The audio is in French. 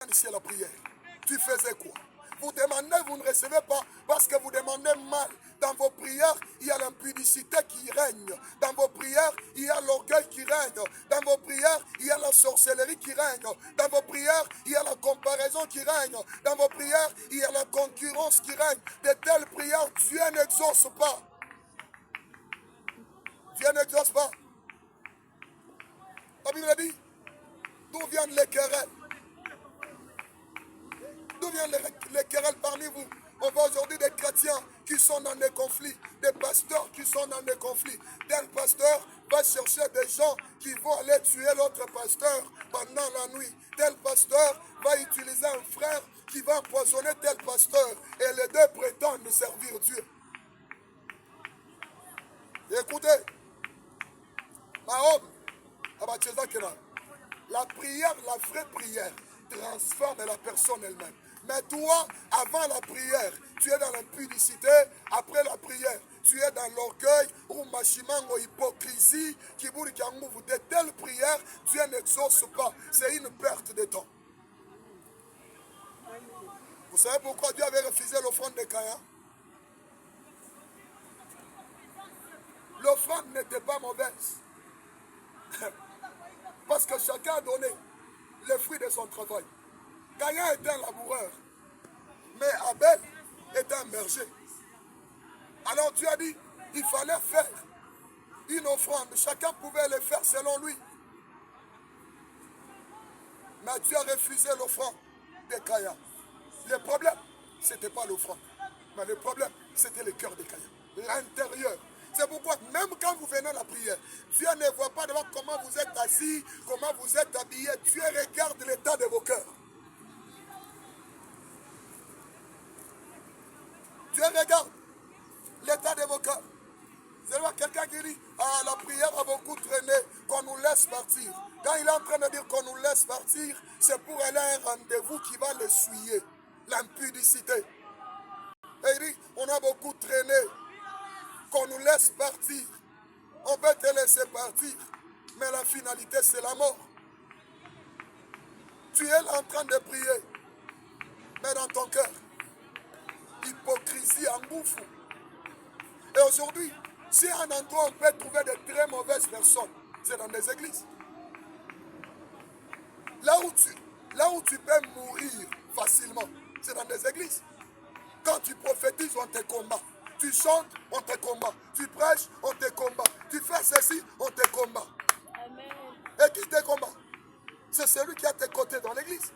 ici à la prière. Tu faisais quoi? Vous demandez, vous ne recevez pas parce que vous demandez mal. Dans vos prières, il y a l'impudicité qui règne. Dans vos prières, il y a l'orgueil qui règne. Dans vos prières, il y a la sorcellerie qui règne. Dans vos prières, il y a la comparaison qui règne. Dans vos prières, il y a la concurrence qui règne. De telles prières, Dieu n'exauce pas. Dieu n'exauce pas. La Bible dit, d'où viennent les querelles? D'où viennent les querelles parmi vous? On voit aujourd'hui des chrétiens qui sont dans des conflits, des pasteurs qui sont dans des conflits. Tel pasteur va chercher des gens qui vont aller tuer l'autre pasteur pendant la nuit. Tel pasteur va utiliser un frère qui va empoisonner tel pasteur. Et les deux prétendent servir Dieu. Et écoutez, la prière, la vraie prière, transforme la personne elle-même. Mais toi, avant la prière, tu es dans l'impudicité. Après la prière, tu es dans l'orgueil, ou machimango, hypocrisie, kiburi kanguvu. De telles prières, Dieu n'exauce pas. C'est une perte de temps. Vous savez pourquoi Dieu avait refusé l'offrande de Caïn? L'offrande n'était pas mauvaise. Parce que chacun a donné le fruit de son travail. Caïn était un laboureur, mais Abel était un berger. Alors Dieu a dit, il fallait faire une offrande. Chacun pouvait le faire selon lui. Mais Dieu a refusé l'offrande de Caïn. Le problème, ce n'était pas l'offrande. Mais le problème, c'était le cœur de Caïn. L'intérieur. C'est pourquoi, même quand vous venez à la prière, Dieu ne voit pas d'abord comment vous êtes assis, comment vous êtes habillés. Dieu regarde l'état de vos cœurs. Dieu regarde l'état de vos cœurs. C'est là quelqu'un qui dit, ah, la prière a beaucoup traîné, qu'on nous laisse partir. Quand il est en train de dire qu'on nous laisse partir, c'est pour aller à un rendez-vous qui va l'essuyer. L'impudicité. Et il dit, on a beaucoup traîné, qu'on nous laisse partir. On peut te laisser partir, mais la finalité c'est la mort. Tu es là en train de prier, mais dans ton cœur, hypocrisie, engouffre. Et aujourd'hui, si un endroit on peut trouver de très mauvaises personnes, c'est dans des églises. Là où tu peux mourir facilement, c'est dans des églises. Quand tu prophétises, on te combat. Tu chantes, on te combat. Tu prêches, on te combat. Tu fais ceci, on te combat. Amen. Et qui te combat? C'est celui qui est à tes côtés dans l'église.